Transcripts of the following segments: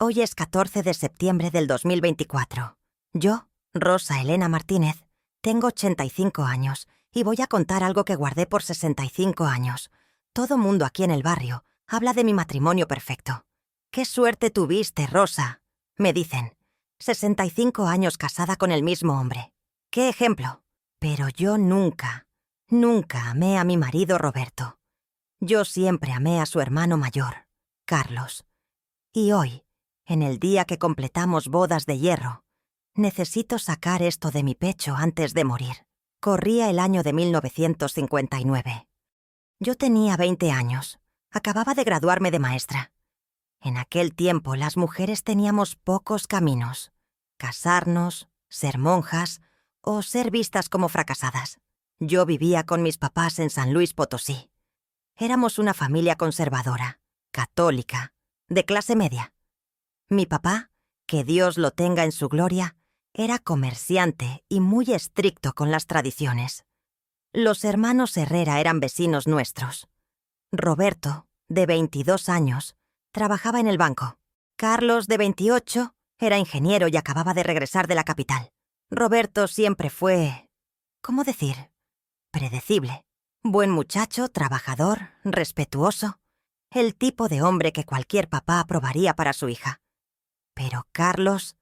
Hoy es 14 de septiembre del 2024. Yo, Rosa Elena Martínez, tengo 85 años y voy a contar algo que guardé por 65 años. Todo mundo aquí en el barrio habla de mi matrimonio perfecto. «¡Qué suerte tuviste, Rosa!», me dicen. 65 años casada con el mismo hombre. ¡Qué ejemplo! Pero yo nunca amé a mi marido Roberto. Yo siempre amé a su hermano mayor, Carlos. Y hoy, en el día que completamos bodas de hierro, necesito sacar esto de mi pecho antes de morir. Corría el año de 1959. Yo tenía 20 años. Acababa de graduarme de maestra. En aquel tiempo las mujeres teníamos pocos caminos: casarnos, ser monjas o ser vistas como fracasadas. Yo vivía con mis papás en San Luis Potosí. Éramos una familia conservadora, católica, de clase media. Mi papá, que Dios lo tenga en su gloria, era comerciante y muy estricto con las tradiciones. Los hermanos Herrera eran vecinos nuestros. Roberto, de 22 años, trabajaba en el banco. Carlos, de 28, era ingeniero y acababa de regresar de la capital. Roberto siempre fue, ¿cómo decir?, predecible. Buen muchacho, trabajador, respetuoso. El tipo de hombre que cualquier papá aprobaría para su hija. Pero Carlos,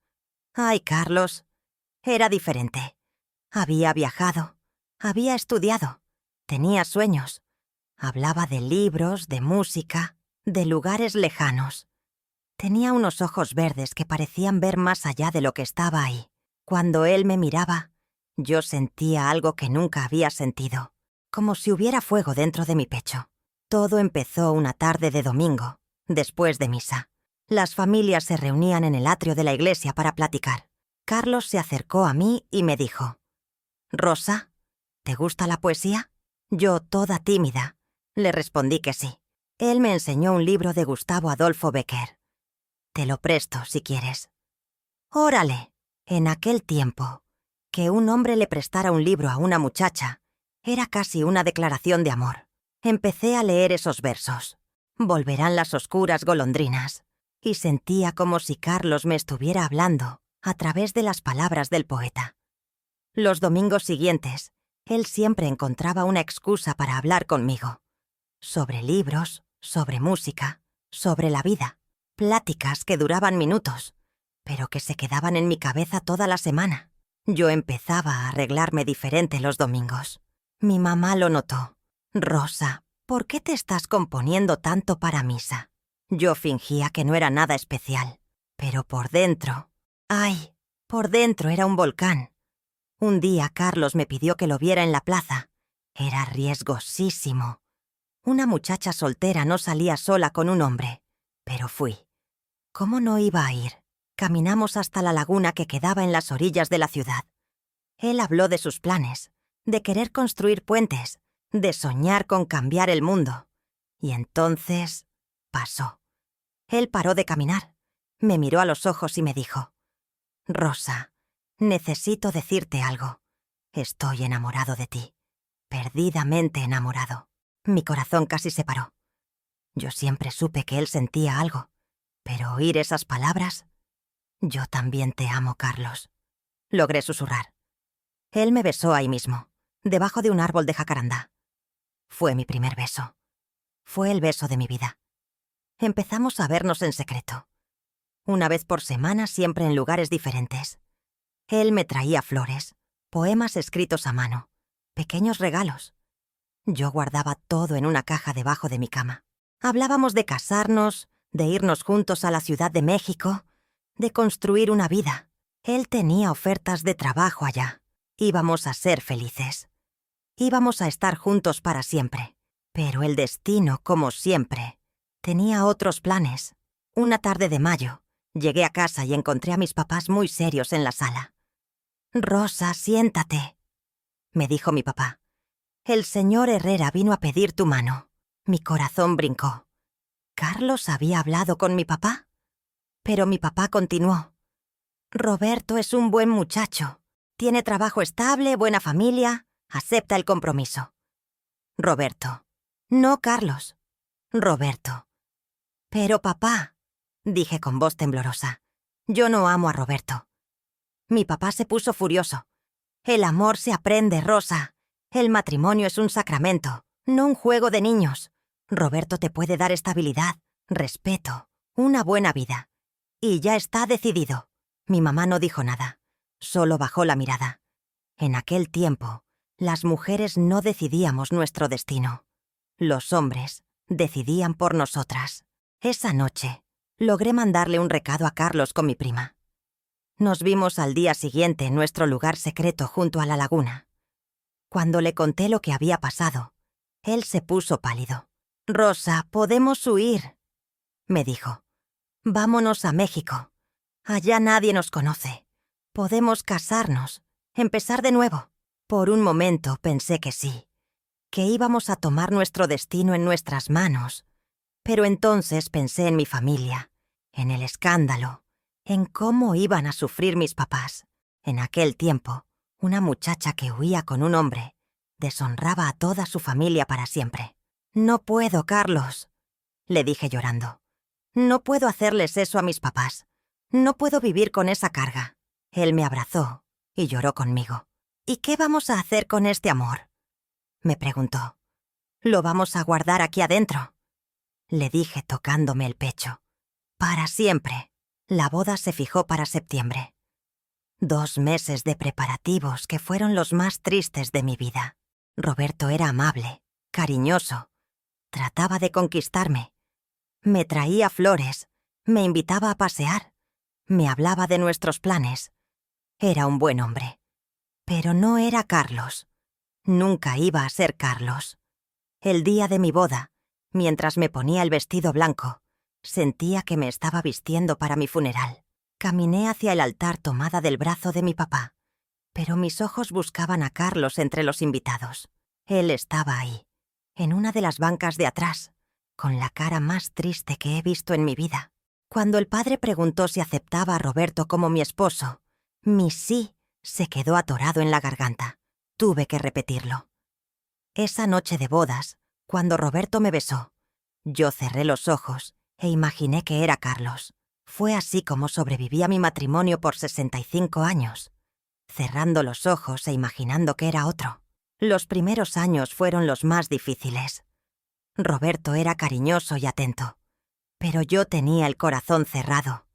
Carlos, era diferente. Había viajado, había estudiado, tenía sueños. Hablaba de libros, de música, de lugares lejanos. Tenía unos ojos verdes que parecían ver más allá de lo que estaba ahí. Cuando él me miraba, yo sentía algo que nunca había sentido, como si hubiera fuego dentro de mi pecho. Todo empezó una tarde de domingo, después de misa. Las familias se reunían en el atrio de la iglesia para platicar. Carlos se acercó a mí y me dijo: «Rosa, ¿te gusta la poesía?». Yo, toda tímida, le respondí que sí. Él me enseñó un libro de Gustavo Adolfo Bécquer. «Te lo presto, si quieres». ¡Órale! En aquel tiempo, que un hombre le prestara un libro a una muchacha era casi una declaración de amor. Empecé a leer esos versos. Volverán las oscuras golondrinas. Y sentía como si Carlos me estuviera hablando a través de las palabras del poeta. Los domingos siguientes, él siempre encontraba una excusa para hablar conmigo. Sobre libros, sobre música, sobre la vida. Pláticas que duraban minutos, pero que se quedaban en mi cabeza toda la semana. Yo empezaba a arreglarme diferente los domingos. Mi mamá lo notó. «Rosa, ¿por qué te estás componiendo tanto para misa?». Yo fingía que no era nada especial, pero por dentro, por dentro era un volcán. Un día Carlos me pidió que lo viera en la plaza. Era riesgosísimo. Una muchacha soltera no salía sola con un hombre, pero fui. ¿Cómo no iba a ir? Caminamos hasta la laguna que quedaba en las orillas de la ciudad. Él habló de sus planes, de querer construir puentes, de soñar con cambiar el mundo. Y entonces pasó. Él paró de caminar, me miró a los ojos y me dijo: «Rosa, necesito decirte algo. Estoy enamorado de ti, perdidamente enamorado». Mi corazón casi se paró. Yo siempre supe que él sentía algo, pero oír esas palabras... «Yo también te amo, Carlos», logré susurrar. Él me besó ahí mismo, debajo de un árbol de jacarandá. Fue mi primer beso. Fue el beso de mi vida. Empezamos a vernos en secreto. Una vez por semana, siempre en lugares diferentes. Él me traía flores, poemas escritos a mano, pequeños regalos. Yo guardaba todo en una caja debajo de mi cama. Hablábamos de casarnos, de irnos juntos a la Ciudad de México, de construir una vida. Él tenía ofertas de trabajo allá. Íbamos a ser felices. Íbamos a estar juntos para siempre. Pero el destino, como siempre, tenía otros planes. Una tarde de mayo, llegué a casa y encontré a mis papás muy serios en la sala. «Rosa, siéntate», me dijo mi papá. «El señor Herrera vino a pedir tu mano». Mi corazón brincó. ¿Carlos había hablado con mi papá? Pero mi papá continuó: «Roberto es un buen muchacho. Tiene trabajo estable, buena familia, acepta el compromiso». Roberto. No Carlos. Roberto. «Pero papá». dije con voz temblorosa. Yo no amo a Roberto. Mi papá se puso furioso. El amor se aprende, Rosa. El matrimonio es un sacramento, no un juego de niños. Roberto te puede dar estabilidad, respeto, una buena vida. Y ya está decidido. Mi mamá no dijo nada, solo bajó la mirada. En aquel tiempo, las mujeres no decidíamos nuestro destino. Los hombres decidían por nosotras. Esa noche, logré mandarle un recado a Carlos con mi prima. Nos vimos al día siguiente en nuestro lugar secreto junto a la laguna. Cuando le conté lo que había pasado, él se puso pálido. «Rosa, podemos huir», me dijo. «Vámonos a México. Allá nadie nos conoce. Podemos casarnos, empezar de nuevo». Por un momento pensé que sí, que íbamos a tomar nuestro destino en nuestras manos. Pero entonces pensé en mi familia, en el escándalo, en cómo iban a sufrir mis papás. En aquel tiempo, una muchacha que huía con un hombre deshonraba a toda su familia para siempre. «No puedo, Carlos», le dije llorando. «No puedo hacerles eso a mis papás. No puedo vivir con esa carga». Él me abrazó y lloró conmigo. «¿Y qué vamos a hacer con este amor?», me preguntó. «¿Lo vamos a guardar aquí adentro?», le dije tocándome el pecho. «Para siempre». La boda se fijó para septiembre. 2 meses de preparativos que fueron los más tristes de mi vida. Roberto era amable, cariñoso. Trataba de conquistarme. Me traía flores, me invitaba a pasear, me hablaba de nuestros planes. Era un buen hombre. Pero no era Carlos. Nunca iba a ser Carlos. El día de mi boda, mientras me ponía el vestido blanco, sentía que me estaba vistiendo para mi funeral. Caminé hacia el altar tomada del brazo de mi papá, pero mis ojos buscaban a Carlos entre los invitados. Él estaba ahí, en una de las bancas de atrás, con la cara más triste que he visto en mi vida. Cuando el padre preguntó si aceptaba a Roberto como mi esposo, mi sí se quedó atorado en la garganta. Tuve que repetirlo. Esa noche de bodas, cuando Roberto me besó, yo cerré los ojos e imaginé que era Carlos. Fue así como sobreviví a mi matrimonio por 65 años, cerrando los ojos e imaginando que era otro. Los primeros años fueron los más difíciles. Roberto era cariñoso y atento, pero yo tenía el corazón cerrado.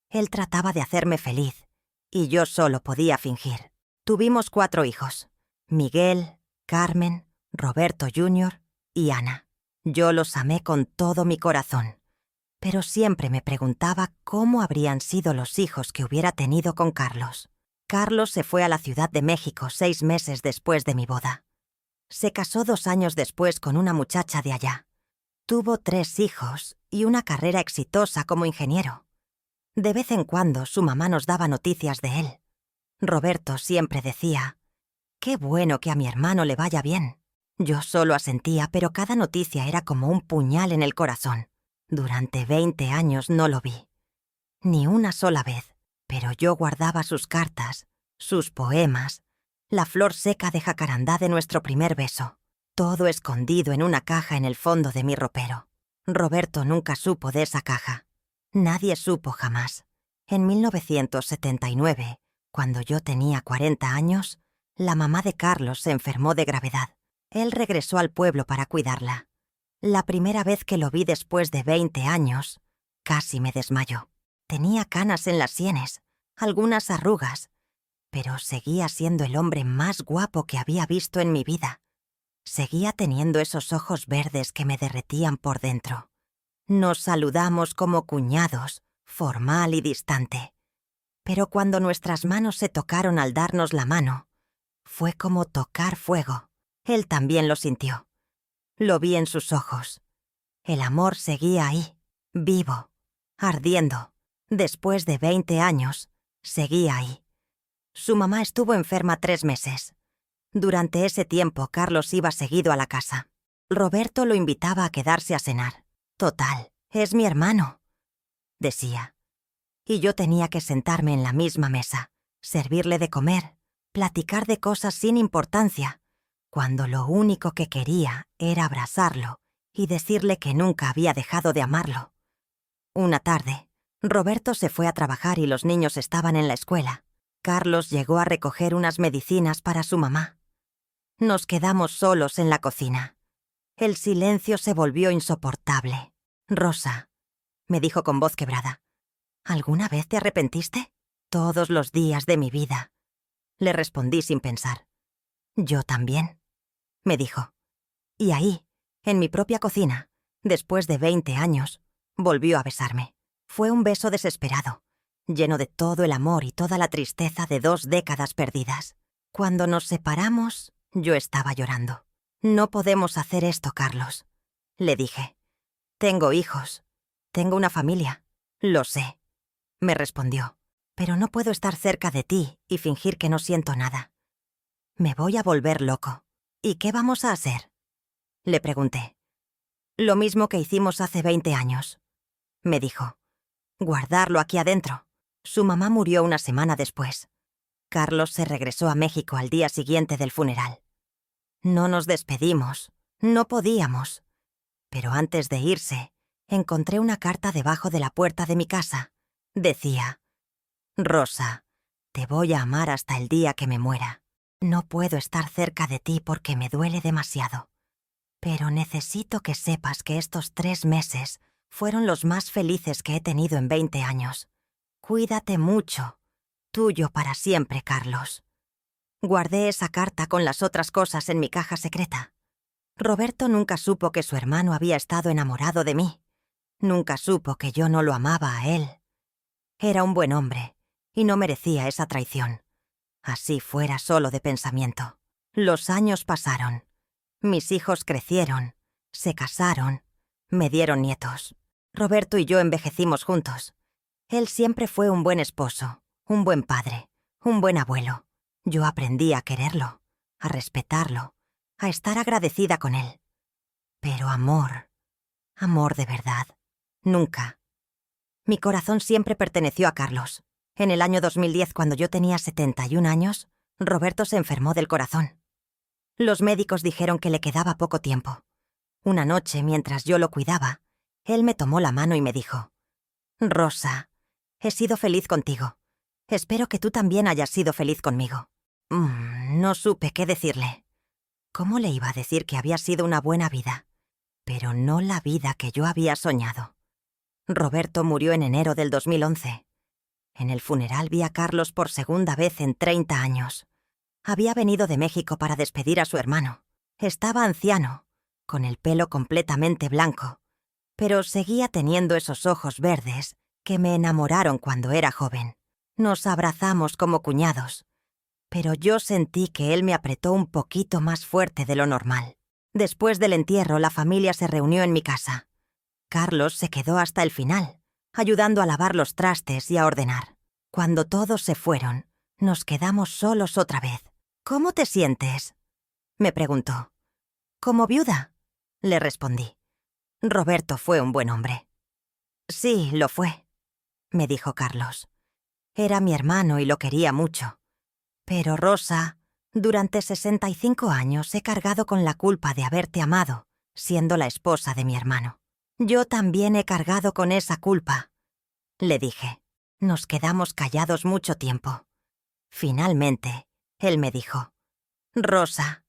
Él trataba de hacerme feliz, y yo solo podía fingir. Tuvimos 4 hijos: Miguel, Carmen, Roberto Jr. y Ana. Yo los amé con todo mi corazón, pero siempre me preguntaba cómo habrían sido los hijos que hubiera tenido con Carlos. Carlos se fue a la Ciudad de México 6 meses después de mi boda. Se casó 2 años después con una muchacha de allá. Tuvo 3 hijos y una carrera exitosa como ingeniero. De vez en cuando su mamá nos daba noticias de él. Roberto siempre decía: «Qué bueno que a mi hermano le vaya bien». Yo solo asentía, pero cada noticia era como un puñal en el corazón. Durante 20 años no lo vi. Ni una sola vez. Pero yo guardaba sus cartas, sus poemas, la flor seca de jacarandá de nuestro primer beso, todo escondido en una caja en el fondo de mi ropero. Roberto nunca supo de esa caja. Nadie supo jamás. En 1979, cuando yo tenía 40 años, la mamá de Carlos se enfermó de gravedad. Él regresó al pueblo para cuidarla. La primera vez que lo vi después de 20 años, casi me desmayó. Tenía canas en las sienes, algunas arrugas, pero seguía siendo el hombre más guapo que había visto en mi vida. Seguía teniendo esos ojos verdes que me derretían por dentro. Nos saludamos como cuñados, formal y distante. Pero cuando nuestras manos se tocaron al darnos la mano, fue como tocar fuego. Él también lo sintió. Lo vi en sus ojos. El amor seguía ahí, vivo, ardiendo. Después de 20 años, seguía ahí. Su mamá estuvo enferma 3 meses. Durante ese tiempo, Carlos iba seguido a la casa. Roberto lo invitaba a quedarse a cenar. «Total, es mi hermano», decía. Y yo tenía que sentarme en la misma mesa, servirle de comer, platicar de cosas sin importancia, cuando lo único que quería era abrazarlo y decirle que nunca había dejado de amarlo. Una tarde, Roberto se fue a trabajar y los niños estaban en la escuela. Carlos llegó a recoger unas medicinas para su mamá. Nos quedamos solos en la cocina. El silencio se volvió insoportable. «Rosa», me dijo con voz quebrada, «¿alguna vez te arrepentiste?» «Todos los días de mi vida», le respondí sin pensar. «Yo también», me dijo. Y ahí, en mi propia cocina, después de 20 años, volvió a besarme. Fue un beso desesperado, lleno de todo el amor y toda la tristeza de 2 décadas perdidas. Cuando nos separamos, yo estaba llorando. «No podemos hacer esto, Carlos», le dije. «Tengo hijos. Tengo una familia». «Lo sé», me respondió. «Pero no puedo estar cerca de ti y fingir que no siento nada. Me voy a volver loco. ¿Y qué vamos a hacer?», le pregunté. «Lo mismo que hicimos hace 20 años», me dijo. «Guardarlo aquí adentro». Su mamá murió una semana después. Carlos se regresó a México al día siguiente del funeral. No nos despedimos. No podíamos. Pero antes de irse, encontré una carta debajo de la puerta de mi casa. Decía: «Rosa, te voy a amar hasta el día que me muera. No puedo estar cerca de ti porque me duele demasiado. Pero necesito que sepas que estos 3 meses fueron los más felices que he tenido en 20 años. Cuídate mucho. Tuyo para siempre, Carlos». Guardé esa carta con las otras cosas en mi caja secreta. Roberto nunca supo que su hermano había estado enamorado de mí. Nunca supo que yo no lo amaba a él. Era un buen hombre y no merecía esa traición. Así fuera solo de pensamiento. Los años pasaron. Mis hijos crecieron, se casaron, me dieron nietos. Roberto y yo envejecimos juntos. Él siempre fue un buen esposo, un buen padre, un buen abuelo. Yo aprendí a quererlo, a respetarlo, a estar agradecida con él. Pero amor de verdad, nunca. Mi corazón siempre perteneció a Carlos. En el año 2010, cuando yo tenía 71 años, Roberto se enfermó del corazón. Los médicos dijeron que le quedaba poco tiempo. Una noche, mientras yo lo cuidaba, él me tomó la mano y me dijo: «Rosa, he sido feliz contigo. Espero que tú también hayas sido feliz conmigo». No supe qué decirle. ¿Cómo le iba a decir que había sido una buena vida? Pero no la vida que yo había soñado. Roberto murió en enero del 2011. En el funeral vi a Carlos por segunda vez en 30 años. Había venido de México para despedir a su hermano. Estaba anciano, con el pelo completamente blanco, pero seguía teniendo esos ojos verdes que me enamoraron cuando era joven. Nos abrazamos como cuñados, pero yo sentí que él me apretó un poquito más fuerte de lo normal. Después del entierro, la familia se reunió en mi casa. Carlos se quedó hasta el final, ayudando a lavar los trastes y a ordenar. Cuando todos se fueron, nos quedamos solos otra vez. «¿Cómo te sientes?», me preguntó. «Como viuda», le respondí. Roberto fue un buen hombre. «Sí, lo fue», me dijo Carlos. «Era mi hermano y lo quería mucho. Pero Rosa, durante 65 años he cargado con la culpa de haberte amado, siendo la esposa de mi hermano. Yo también he cargado con esa culpa», le dije. Nos quedamos callados mucho tiempo. Finalmente, él me dijo: «Rosa,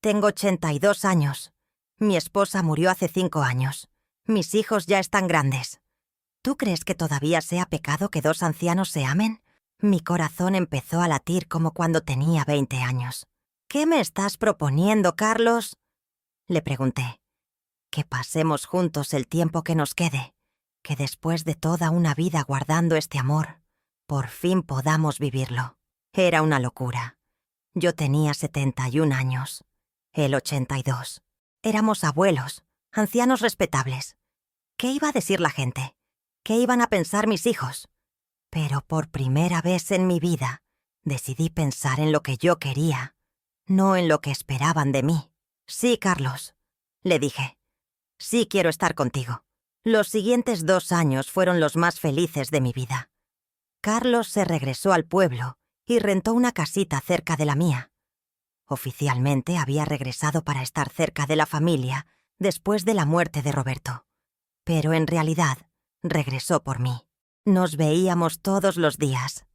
tengo 82 años. Mi esposa murió hace 5 años. Mis hijos ya están grandes. ¿Tú crees que todavía sea pecado que 2 ancianos se amen?». Mi corazón empezó a latir como cuando tenía 20 años. «¿Qué me estás proponiendo, Carlos?», le pregunté. «Que pasemos juntos el tiempo que nos quede. Que después de toda una vida guardando este amor, por fin podamos vivirlo». Era una locura. Yo tenía 71 años, él 82. Éramos abuelos, ancianos respetables. ¿Qué iba a decir la gente? ¿Qué iban a pensar mis hijos? Pero por primera vez en mi vida, decidí pensar en lo que yo quería, no en lo que esperaban de mí. «Sí, Carlos», le dije. «Sí quiero estar contigo». Los siguientes 2 años fueron los más felices de mi vida. Carlos se regresó al pueblo y rentó una casita cerca de la mía. Oficialmente había regresado para estar cerca de la familia después de la muerte de Roberto. Pero en realidad, regresó por mí. Nos veíamos todos los días.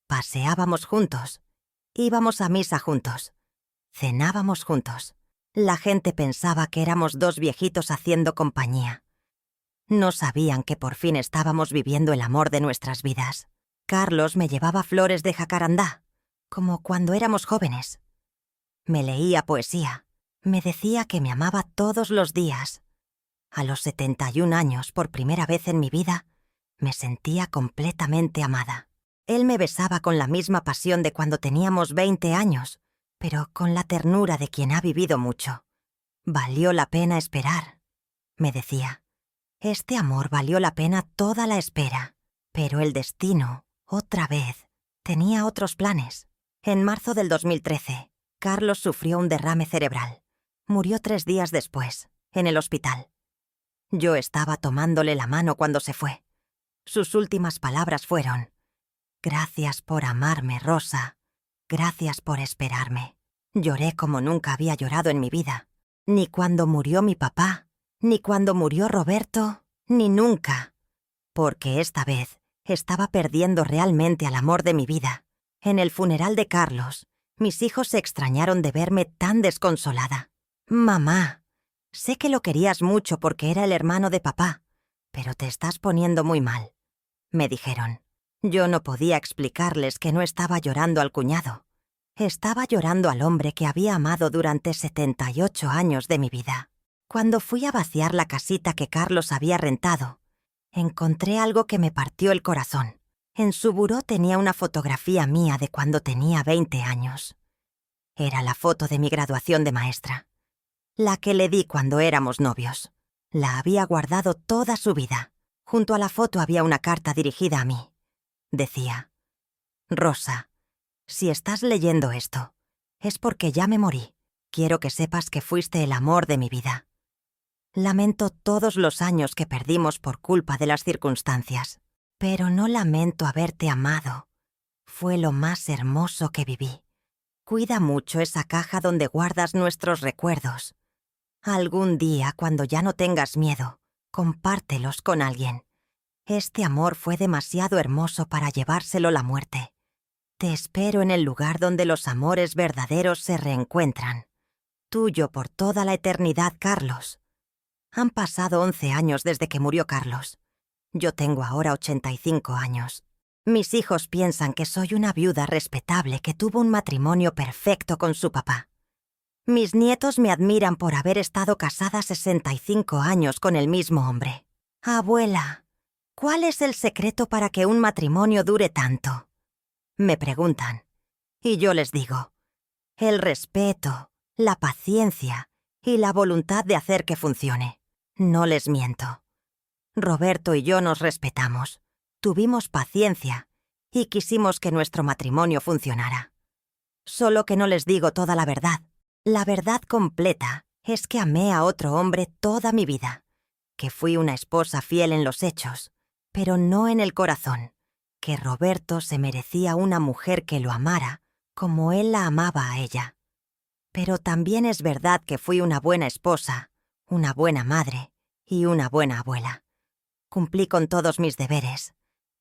Paseábamos juntos. Íbamos a misa juntos. Cenábamos juntos. La gente pensaba que éramos dos viejitos haciendo compañía. No sabían que por fin estábamos viviendo el amor de nuestras vidas. Carlos me llevaba flores de jacarandá, como cuando éramos jóvenes. Me leía poesía. Me decía que me amaba todos los días. A los 71 años, por primera vez en mi vida, me sentía completamente amada. Él me besaba con la misma pasión de cuando teníamos 20 años, pero con la ternura de quien ha vivido mucho. Valió la pena esperar, me decía. Este amor valió la pena toda la espera, pero el destino, otra vez, tenía otros planes. En marzo del 2013, Carlos sufrió un derrame cerebral. Murió 3 días después, en el hospital. Yo estaba tomándole la mano cuando se fue. Sus últimas palabras fueron: «Gracias por amarme, Rosa. Gracias por esperarme». Lloré como nunca había llorado en mi vida. Ni cuando murió mi papá, ni cuando murió Roberto, ni nunca. Porque esta vez estaba perdiendo realmente al amor de mi vida. En el funeral de Carlos, mis hijos se extrañaron de verme tan desconsolada. «Mamá, sé que lo querías mucho porque era el hermano de papá, pero te estás poniendo muy mal», me dijeron. Yo no podía explicarles que no estaba llorando al cuñado. Estaba llorando al hombre que había amado durante 78 años de mi vida. Cuando fui a vaciar la casita que Carlos había rentado, encontré algo que me partió el corazón. En su buró tenía una fotografía mía de cuando tenía 20 años. Era la foto de mi graduación de maestra. La que le di cuando éramos novios. La había guardado toda su vida. Junto a la foto había una carta dirigida a mí. Decía: «Rosa, si estás leyendo esto, es porque ya me morí. Quiero que sepas que fuiste el amor de mi vida. Lamento todos los años que perdimos por culpa de las circunstancias, pero no lamento haberte amado. Fue lo más hermoso que viví. Cuida mucho esa caja donde guardas nuestros recuerdos. Algún día, cuando ya no tengas miedo, compártelos con alguien. Este amor fue demasiado hermoso para llevárselo la muerte. Te espero en el lugar donde los amores verdaderos se reencuentran. Tuyo por toda la eternidad, Carlos». Han pasado 11 años desde que murió Carlos. Yo tengo ahora 85 años. Mis hijos piensan que soy una viuda respetable que tuvo un matrimonio perfecto con su papá. Mis nietos me admiran por haber estado casada 65 años con el mismo hombre. «Abuela, ¿cuál es el secreto para que un matrimonio dure tanto?», me preguntan. Y yo les digo: el respeto, la paciencia y la voluntad de hacer que funcione. No les miento. Roberto y yo nos respetamos, tuvimos paciencia y quisimos que nuestro matrimonio funcionara. Solo que no les digo toda la verdad. La verdad completa es que amé a otro hombre toda mi vida, que fui una esposa fiel en los hechos, pero no en el corazón, que Roberto se merecía una mujer que lo amara como él la amaba a ella. Pero también es verdad que fui una buena esposa, una buena madre y una buena abuela. Cumplí con todos mis deberes.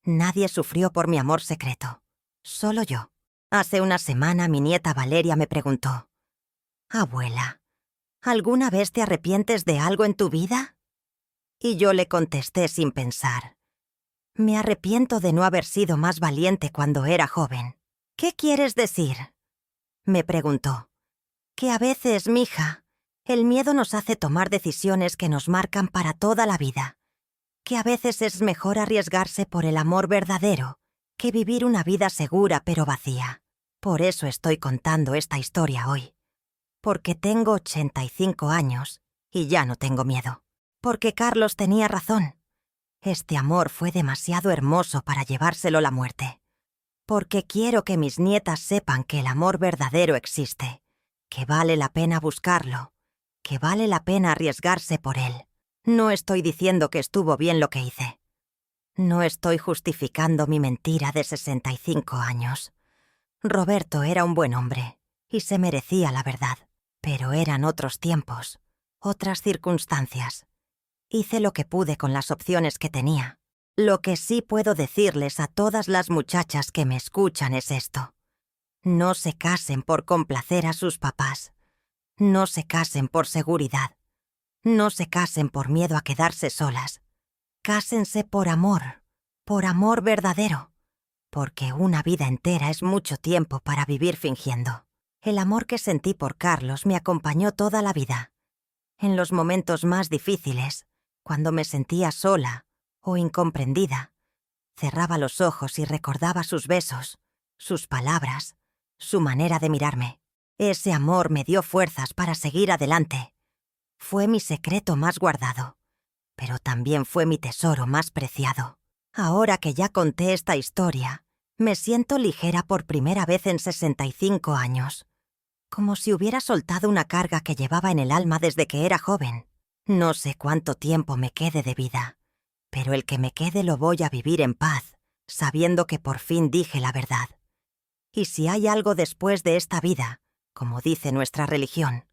Nadie sufrió por mi amor secreto, solo yo. Hace una semana mi nieta Valeria me preguntó: «Abuela, ¿alguna vez te arrepientes de algo en tu vida?». Y yo le contesté sin pensar: «Me arrepiento de no haber sido más valiente cuando era joven». «¿Qué quieres decir?», me preguntó. «Que a veces, mija, el miedo nos hace tomar decisiones que nos marcan para toda la vida. Que a veces es mejor arriesgarse por el amor verdadero que vivir una vida segura pero vacía. Por eso estoy contando esta historia hoy. Porque tengo 85 años y ya no tengo miedo. Porque Carlos tenía razón. Este amor fue demasiado hermoso para llevárselo la muerte. Porque quiero que mis nietas sepan que el amor verdadero existe, que vale la pena buscarlo, que vale la pena arriesgarse por él. No estoy diciendo que estuvo bien lo que hice. No estoy justificando mi mentira de 65 años. Roberto era un buen hombre y se merecía la verdad, pero eran otros tiempos, otras circunstancias. Hice lo que pude con las opciones que tenía. Lo que sí puedo decirles a todas las muchachas que me escuchan es esto. No se casen por complacer a sus papás. No se casen por seguridad. No se casen por miedo a quedarse solas. Cásense por amor verdadero. Porque una vida entera es mucho tiempo para vivir fingiendo. El amor que sentí por Carlos me acompañó toda la vida. En los momentos más difíciles, cuando me sentía sola o incomprendida, cerraba los ojos y recordaba sus besos, sus palabras, su manera de mirarme. Ese amor me dio fuerzas para seguir adelante. Fue mi secreto más guardado, pero también fue mi tesoro más preciado. Ahora que ya conté esta historia, me siento ligera por primera vez en 65 años. Como si hubiera soltado una carga que llevaba en el alma desde que era joven. No sé cuánto tiempo me quede de vida, pero el que me quede lo voy a vivir en paz, sabiendo que por fin dije la verdad. Y si hay algo después de esta vida, como dice nuestra religión,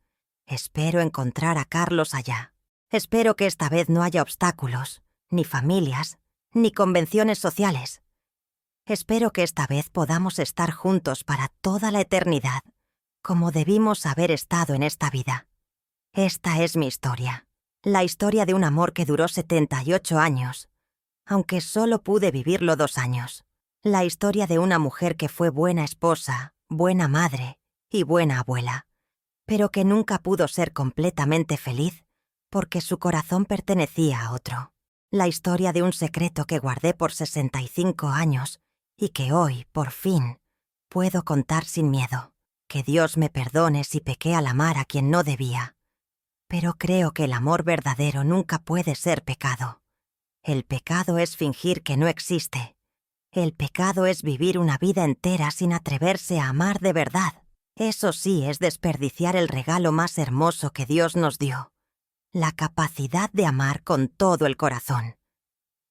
espero encontrar a Carlos allá. Espero que esta vez no haya obstáculos, ni familias, ni convenciones sociales. Espero que esta vez podamos estar juntos para toda la eternidad, como debimos haber estado en esta vida. Esta es mi historia. La historia de un amor que duró 78 años, aunque solo pude vivirlo 2 años. La historia de una mujer que fue buena esposa, buena madre y buena abuela, pero que nunca pudo ser completamente feliz porque su corazón pertenecía a otro. La historia de un secreto que guardé por 65 años y que hoy, por fin, puedo contar sin miedo. Que Dios me perdone si pequé al amar a quien no debía. Pero creo que el amor verdadero nunca puede ser pecado. El pecado es fingir que no existe. El pecado es vivir una vida entera sin atreverse a amar de verdad. Eso sí es desperdiciar el regalo más hermoso que Dios nos dio. La capacidad de amar con todo el corazón.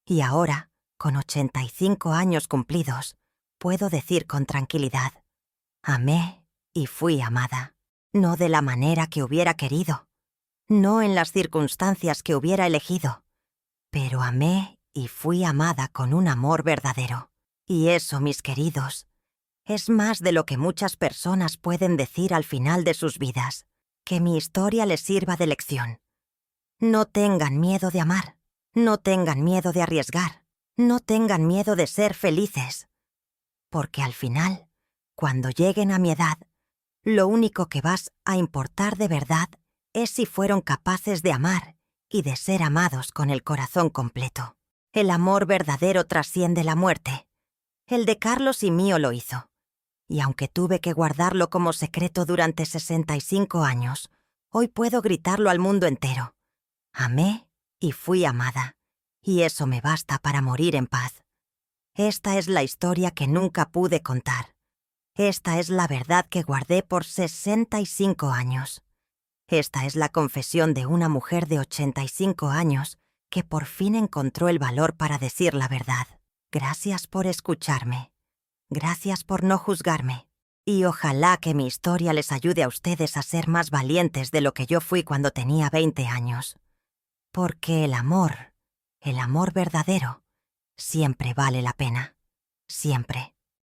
Y ahora, con 85 años cumplidos, puedo decir con tranquilidad: amé y fui amada. No de la manera que hubiera querido. No en las circunstancias que hubiera elegido. Pero amé y fui amada con un amor verdadero. Y eso, mis queridos, es más de lo que muchas personas pueden decir al final de sus vidas. Que mi historia les sirva de lección. No tengan miedo de amar. No tengan miedo de arriesgar. No tengan miedo de ser felices. Porque al final, cuando lleguen a mi edad, lo único que vas a importar de verdad es si fueron capaces de amar y de ser amados con el corazón completo. El amor verdadero trasciende la muerte. El de Carlos y mío lo hizo. Y aunque tuve que guardarlo como secreto durante 65 años, hoy puedo gritarlo al mundo entero. Amé y fui amada, y eso me basta para morir en paz. Esta es la historia que nunca pude contar. Esta es la verdad que guardé por 65 años. Esta es la confesión de una mujer de 85 años que por fin encontró el valor para decir la verdad. Gracias por escucharme. Gracias por no juzgarme. Y ojalá que mi historia les ayude a ustedes a ser más valientes de lo que yo fui cuando tenía 20 años. Porque el amor verdadero, siempre vale la pena. Siempre.